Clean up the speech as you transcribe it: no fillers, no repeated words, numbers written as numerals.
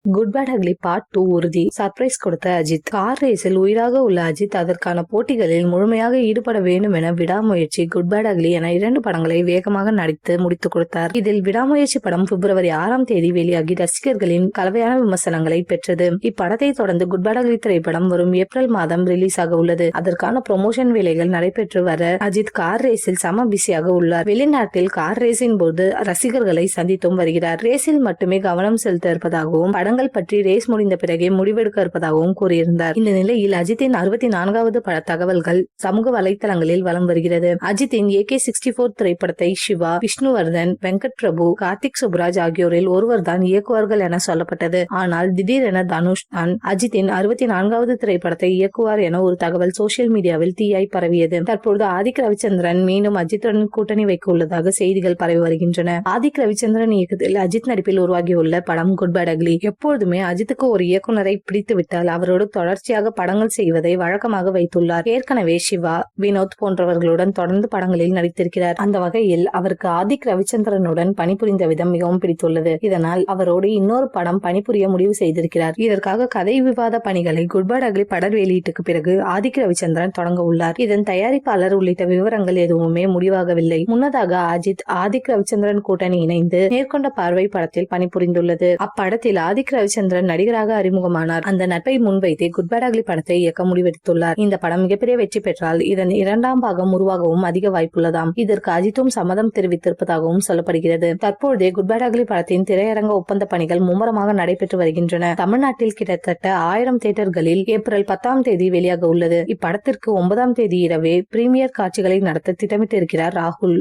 Good bad ugly part 2 உறுதி. Surprise கொடுத்த Ajith. Car ரேஸில் உயிராக உள்ள அஜித் அதற்கான போட்டிகளில் முழுமையாக ஈடுபட வேண்டும் என விடாமுயற்சி குட் பேட் அக்லி என 2 படங்களை வேகமாக நடித்து முடித்துக் கொடுத்தார். இதில் விடாமுயற்சி படம் பிப்ரவரி 6ஆம் தேதி வெளியாகி ரசிகர்களின் கலவையான விமர்சனங்களை பெற்றது. இப்படத்தை தொடர்ந்து குட் பேட் அக்லி திரைப்படம் வரும் ஏப்ரல் மாதம் ரிலீஸ் ஆக உள்ளது. அதற்கான ப்ரொமோஷன் வேலைகள் நடைபெற்று வர அஜித் கார் ரேஸில் சம பிஸியாக உள்ளார். வெளிநாட்டில் கார் ரேஸின் போது ரசிகர்களை சந்தித்தும் வருகிறார். ரேஸில் மட்டுமே கவனம் செலுத்த இருப்பதாகவும் படங்கள் பற்றி ரேஸ் முடிந்த பிறகே முடிவெடுக்க இருப்பதாகவும் கூறியிருந்தார். இந்த நிலையில் அஜித்தின் 64வது பட தகவல்கள் சமூக வலைதளங்களில் வலம் வருகிறது. அஜித்தின் AK-64 திரைப்படத்தை சிவா, விஷ்ணுவர்தன், வெங்கட் பிரபு, கார்த்திக் சுப்ராஜ் ஆகியோரில் ஒருவர் தான் இயக்குவார்கள் என சொல்லப்பட்டது. ஆனால் திடீரென தனுஷ் தான் அஜித்தின் 64வது திரைப்படத்தை இயக்குவார் என ஒரு தகவல் சோசியல் மீடியாவில் தீயாய் பரவியது. தற்பொழுது ஆதிக் ரவிச்சந்திரன் மீண்டும் அஜித்துடன் கூட்டணி வைக்க உள்ளதாக செய்திகள் பரவி வருகின்றன. ஆதிக் ரவிச்சந்திரன் இயக்கத்தில் அஜித் நடிப்பில் உருவாகியுள்ள படம் குட் பேட் அக்லி. எப்பொழுதுமே அஜித்துக்கு ஒரு இயக்குனரை பிடித்து விட்டால் அவரோடு தொடர்ச்சியாக படங்கள் செய்வதை வழக்கமாக வைத்துள்ளார். ஏற்கனவே சிவா, வினோத் போன்றவர்களுடன் தொடர்ந்து படங்களில் நடித்திருக்கிறார். அந்த வகையில் அவருக்கு ஆதிக் ரவிச்சந்திரனுடன் பணிபுரிந்த விதம் மிகவும் பிடித்துள்ளது. இதனால் அவரோடு இன்னொரு படம் பணிபுரிய முடிவு செய்திருக்கிறார். இதற்காக கதை விவாத பணிகளை குட் பேட் அக்லி பட வெளியீட்டுக்கு பிறகு ஆதிக் ரவிச்சந்திரன் தொடங்க உள்ளார். இதன் தயாரிப்பாளர் உள்ளிட்ட விவரங்கள் எதுவுமே முடிவாகவில்லை. முன்னதாக அஜித் ஆதிக் ரவிச்சந்திரன் கூட்டணி இணைந்து நேர்கொண்ட பார்வை படத்தில் பணிபுரிந்துள்ளது. அப்படத்தில் ஆதிக் ரவிச்சந்திரன் நடிகராக அறிமுகமானார். அந்த நட்பை முன்வைத்தே குட் பேட் அக்லி படத்தை இயக்க முடிவெடுத்துள்ளார். இந்த படம் மிகப்பெரிய வெற்றி பெற்றால் இதன் 2ஆம் பாகம் உருவாகவும் அதிக வாய்ப்புள்ளதாம். இதற்கு அஜித்தும் சம்மதம் தெரிவித்திருப்பதாகவும் சொல்லப்படுகிறது. தற்போதைய குட் பேட் அக்லி படத்தின் திரையரங்க ஒப்பந்த பணிகள் மும்முரமாக நடைபெற்று வருகின்றன. தமிழ்நாட்டில் கிட்டத்தட்ட 1000 தியேட்டர்களில் ஏப்ரல் 10ஆம் தேதி வெளியாக உள்ளது. இப்படத்திற்கு 9ஆம் தேதி இரவே பிரீமியர் காட்சிகளை நடத்த திட்டமிட்டிருக்கிறார் ராகுல்.